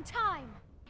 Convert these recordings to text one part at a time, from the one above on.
in time.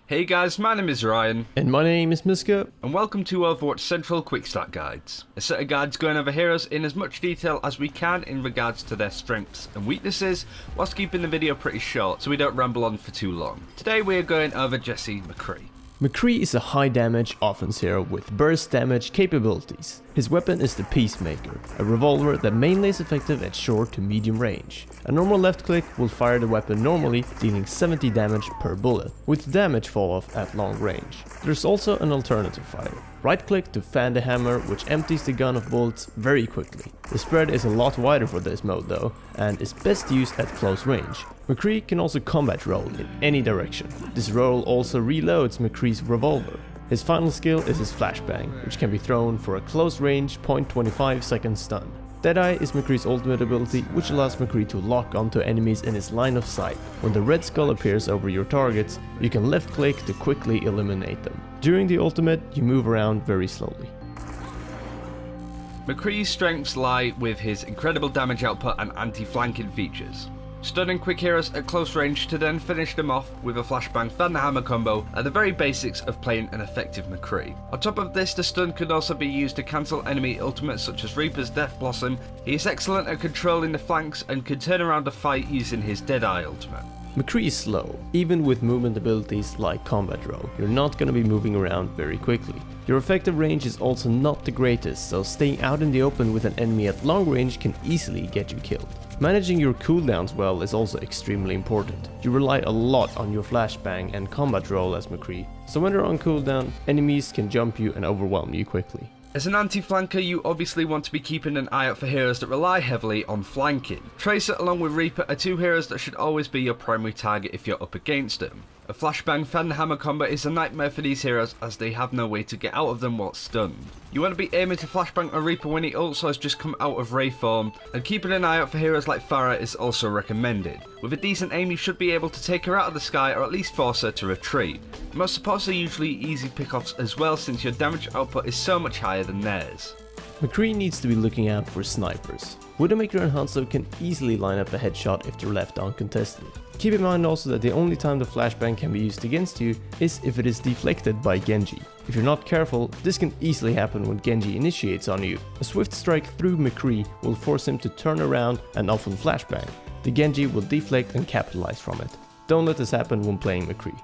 Hey guys, my name is Ryan. And my name is Miska. And welcome to Overwatch Central Quick Start Guides. A set of guides going over heroes in as much detail as we can in regards to their strengths and weaknesses, whilst keeping the video pretty short so we don't ramble on for too long. Today we are going over Jesse McCree. McCree is a high damage offense hero with burst damage capabilities. His weapon is the Peacemaker, a revolver that mainly is effective at short to medium range. A normal left click will fire the weapon normally, dealing 70 damage per bullet, with damage fall off at long range. There's also an alternative fire. Right click to fan the hammer, which empties the gun of bullets very quickly. The spread is a lot wider for this mode though, and is best used at close range. McCree can also combat roll in any direction. This roll also reloads McCree's revolver. His final skill is his flashbang, which can be thrown for a close range 0.25 second stun. Deadeye is McCree's ultimate ability, which allows McCree to lock onto enemies in his line of sight. When the red skull appears over your targets, you can left click to quickly eliminate them. During the ultimate, you move around very slowly. McCree's strengths lie with his incredible damage output and anti-flanking features. Stunning quick heroes at close range to then finish them off with a flashbang fan the hammer combo are the very basics of playing an effective McCree. On top of this, the stun can also be used to cancel enemy ultimates such as Reaper's Death Blossom. He is excellent at controlling the flanks and can turn around a fight using his Deadeye ultimate. McCree is slow. Even with movement abilities like combat roll, you're not gonna be moving around very quickly. Your effective range is also not the greatest, so staying out in the open with an enemy at long range can easily get you killed. Managing your cooldowns well is also extremely important. You rely a lot on your flashbang and combat roll as McCree, so when they're on cooldown, enemies can jump you and overwhelm you quickly. As an anti-flanker, you obviously want to be keeping an eye out for heroes that rely heavily on flanking. Tracer along with Reaper are two heroes that should always be your primary target if you're up against them. A flashbang fan hammer combo is a nightmare for these heroes as they have no way to get out of them while stunned. You want to be aiming to flashbang a Reaper when he also has just come out of Ray form, and keeping an eye out for heroes like Farah is also recommended. With a decent aim you should be able to take her out of the sky or at least force her to retreat. Most supports are usually easy pickoffs as well since your damage output is so much higher than theirs. McCree needs to be looking out for snipers. Widowmaker and Hanzo can easily line up a headshot if they're left uncontested. Keep in mind also that the only time the flashbang can be used against you is if it is deflected by Genji. If you're not careful, this can easily happen when Genji initiates on you. A swift strike through McCree will force him to turn around and often flashbang. The Genji will deflect and capitalize from it. Don't let this happen when playing McCree.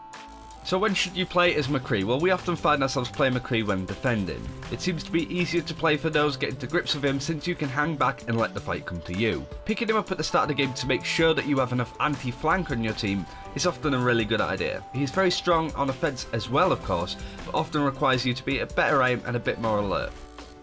So when should you play as McCree? Well, we often find ourselves playing McCree when defending. It seems to be easier to play for those getting to grips with him since you can hang back and let the fight come to you. Picking him up at the start of the game to make sure that you have enough anti-flank on your team is often a really good idea. He's very strong on offense as well, of course, but often requires you to be at better aim and a bit more alert.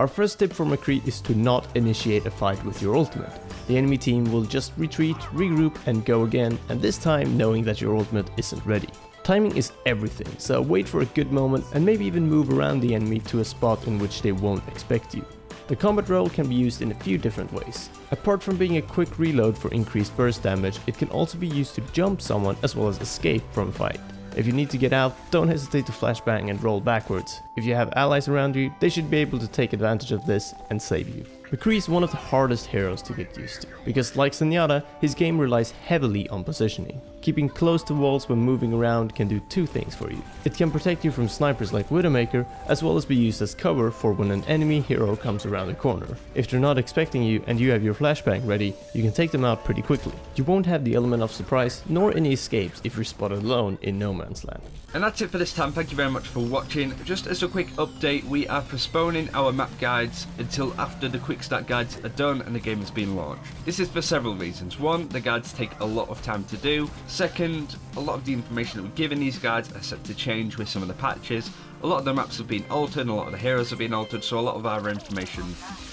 Our first tip for McCree is to not initiate a fight with your ultimate. The enemy team will just retreat, regroup and go again, and this time knowing that your ultimate isn't ready. Timing is everything, so wait for a good moment and maybe even move around the enemy to a spot in which they won't expect you. The combat roll can be used in a few different ways. Apart from being a quick reload for increased burst damage, it can also be used to jump someone as well as escape from a fight. If you need to get out, don't hesitate to flashbang and roll backwards. If you have allies around you, they should be able to take advantage of this and save you. McCree is one of the hardest heroes to get used to, because like Zenyatta, his game relies heavily on positioning. Keeping close to walls when moving around can do two things for you. It can protect you from snipers like Widowmaker, as well as be used as cover for when an enemy hero comes around the corner. If they're not expecting you and you have your flashbang ready, you can take them out pretty quickly. You won't have the element of surprise, nor any escapes if you're spotted alone in no man's land. And that's it for this time. Thank you very much for watching. Just as a quick update, we are postponing our map guides until after the quick start guides are done and the game has been launched. This is for several reasons. One, the guides take a lot of time to do. Second, a lot of the information that we give in these guides are set to change with some of the patches. A lot of the maps have been altered, a lot of the heroes have been altered, so a lot of our information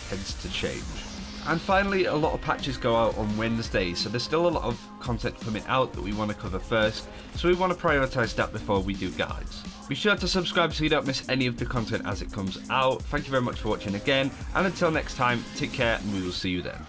tends to change. And finally, a lot of patches go out on Wednesdays, so there's still a lot of content coming out that we want to cover first, so we want to prioritise that before we do guides. Be sure to subscribe so you don't miss any of the content as it comes out. Thank you very much for watching again, and until next time, take care and we will see you then.